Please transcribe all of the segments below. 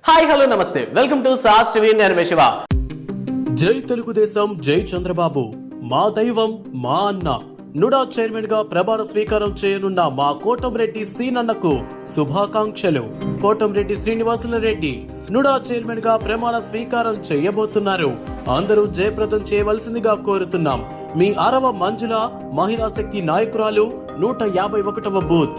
Hi hello నమస్తే welcome to sauce TV నేను శివ. జై తెలుగుదేశం జై చంద్రబాబు మా దైవం మా అన్న నుడా చైర్మన్ గా ప్రమాణ స్వీకారం చేయనున్న మా కోటంరెడ్డి సీనన్నకు శుభాకాంక్షలు. కోటంరెడ్డి శ్రీనివాసుల రెడ్డి నుడా చైర్మన్ గా ప్రమాణ స్వీకారం చేయబోతున్నారు. అందరూ జయప్రదం చేయవలసిందిగా కోరుతున్నాం. మీ 6వ మంజుల మహిళా శక్తి నాయకురాలు 151వ బూత్.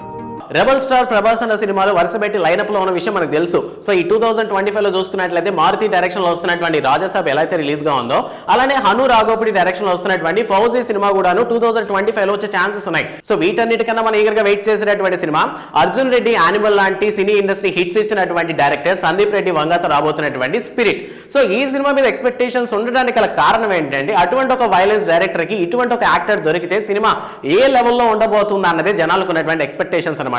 రెబల్ స్టార్ ప్రభాస్ అన్న సినిమాలు వరుసపెట్టి లైనప్ లో ఉన్న విషయం మనకు తెలుసు. సో ఈ 2025 లో చూసుకున్నట్లయితే మారుతి డైరెక్షన్ లో వస్తున్నటువంటి రాజాసాబ్ ఎలా అయితే రిలీజ్ గా ఉందో, అలానే హను రాఘోపుడి డైరెక్షన్ లో వస్తున్నటువంటి ఫౌజీ సినిమా కూడాను 2025 లో వచ్చే ఛాన్సెస్ ఉన్నాయి. సో వీటన్నిటికన్నా మనం ఈగర్ గా వెయిట్ చేసేటటువంటి సినిమా అర్జున్ రెడ్డి యానిమల్ లాంటి సినీ ఇండస్ట్రీ హిట్స్ ఇచ్చినటువంటి డైరెక్టర్ సందీప్ రెడ్డి వంగతో రాబోతున్నటువంటి స్పిరిట్. సో ఈ సినిమా మీద ఎక్స్పెక్టేషన్స్ ఉండడానికి గల కారణం ఏంటంటే, అటువంటి ఒక వైలెన్స్ డైరెక్టర్ కి ఇటువంటి ఒక యాక్టర్ దొరికితే సినిమా ఏ లెవెల్లో ఉండబోతుంది అన్నదే జనాలకు ఉన్నటువంటి ఎక్స్పెక్టేషన్స్ అనమాట.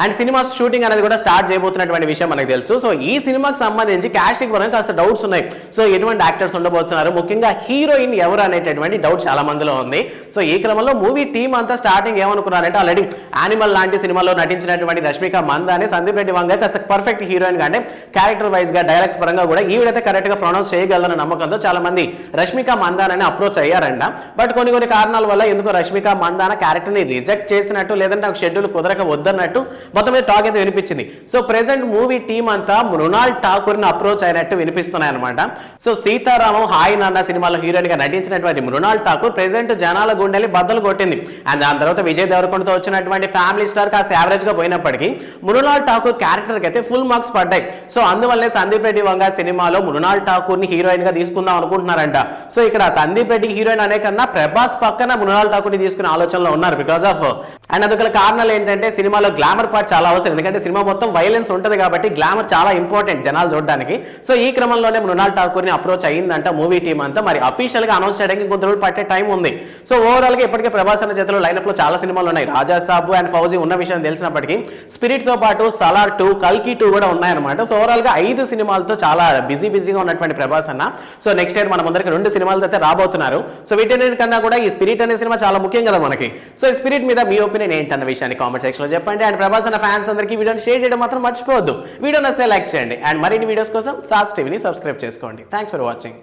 అండ్ సినిమా షూటింగ్ అనేది కూడా స్టార్ట్ చేయబోతున్నటువంటి విషయం మనకు తెలుసు. సో ఈ సినిమాకి సంబంధించి కాస్టింగ్ పరంగా కాస్త డౌట్స్ ఉన్నాయి. సో ఎటువంటి యాక్టర్స్ ఉండబోతున్నారు, ముఖ్యంగా హీరోయిన్ ఎవరు అనేటటువంటి డౌట్ చాలా మందిలో ఉంది. సో ఈ క్రమంలో మూవీ టీమ్ అంతా స్టార్టింగ్ ఏమనుకున్నారంటే, ఆల్రెడీ యానిమల్ లాంటి సినిమాలో నటించినటువంటి రష్మిక మందాని సందీప్ రెడ్డి వంగ కాస్త పర్ఫెక్ట్ హీరోయిన్ గా, అంటే క్యారెక్టర్ వైజ్ గా డైలాగ్స్ పరంగా కూడా ఈవిడైతే కరెక్ట్ గా ప్రొనౌన్స్ చేయగలరన్న నమ్మకంతో చాలా మంది రష్మిక మందానని అప్రోచ్ అయ్యారంట. బట్ కొన్ని కారణాల వల్ల ఎందుకో రష్మిక మందాన క్యారెక్టర్ ని రిజెక్ట్ చేసినట్టు, లేదంటే షెడ్యూల్ కుదరక వద్దన్నట్టు మొత్తం మీద టాక్ అయితే వినిపించింది. సో ప్రెసెంట్ మూవీ టీమ్ అంతా మృణాల్ ఠాకూర్ ని అప్రోచ్ అయినట్టు వినిపిస్తున్నాయి అనమాట. సో సీతారామం హాయ్ నాన్న సినిమాలో హీరోయిన్ గా నటించినటువంటి మృణాల్ ఠాకూర్ ప్రెసెంట్ జనాల గుండెల్ని బద్దలు కొట్టింది. అండ్ దాని తర్వాత విజయ్ దేవరకొండతో వచ్చినటువంటి ఫ్యామిలీ స్టార్ కాస్త యావరేజ్ గా పోయినప్పటికీ మృణాల్ ఠాకూర్ క్యారెక్టర్ కి అయితే ఫుల్ మార్క్స్ పడ్డాయి. సో అందువల్లే సందీప్ రెడ్డి వంగ సినిమాలో మృణాల్ ఠాకూర్ ని హీరోయిన్ గా తీసుకుందాం అనుకుంటున్నారంట. సో ఇక్కడ సందీప్ రెడ్డి హీరోయిన్ అనే కన్నా ప్రభాస్ పక్కన మృణాల్ ఠాకూర్ ని తీసుకునే ఆలోచనలో ఉన్నారు. బికాస్ ఆఫ్ అండ్ అందుకల కారణాలు ఏంటంటే, సినిమాలో గ్లామర్ పార్ట్ చాలా అవసరం. ఎందుకంటే సినిమా మొత్తం వైలెన్స్ ఉంటుంది కాబట్టి గ్లామర్ చాలా ఇంపార్టెంట్ జనాలు చూడడానికి. సో ఈ క్రమంలోనే మృణాల్ ఠాకూర్ ని అప్రోచ్ అయ్యిందంట మూవీ టీమ్ అంతా. మరి అఫీషియల్ గా అనౌన్స్ చేయడానికి కొంత రోజులు పట్టే టైం ఉంది. సో ఓవరాల్ గా ఇప్పటికే ప్రభాస్ అన్న చేతిలో లైనప్ లో చాలా సినిమాలు ఉన్నాయి. రాజాసాబు అండ్ ఫౌజీ ఉన్న విషయం తెలిసినప్పటికీ స్పిరిట్ తో పాటు సలార్ 2, కల్కి 2 కూడా ఉన్నాయన్నమాట. సో ఓవరాల్ గా 5 సినిమాలతో చాలా బిజీగా ఉన్నటువంటి ప్రభాస్ అన్న. సో నెక్స్ట్ ఇయర్ మన ముందరికి 2 సినిమాలతో అయితే రాబోతున్నారు. సో వీటన్నిటికన్నా కూడా ఈ స్పిరిట్ అనే సినిమా చాలా ముఖ్యం కదా మనకి. సో ఈ స్పిరిట్ మీద మీ ఒపీనియన్ ఏంటన్న విషయాన్ని కామెంట్ సెక్షన్ లో చెప్పండి. అండ్ ప్రభాస్ అన్న ఫ్యాన్స్ అందరికీ వీడియోని షేర్ చేయడం మాత్రం మర్చిపోవద్దు. వీడియో నచ్చితే లైక్ చేయండి. అండ్ మరిన్ని వీడియోస్ కోసం సాస్ టీవీని సబ్స్క్రైబ్ చేసుకోండి. Thanks for watching.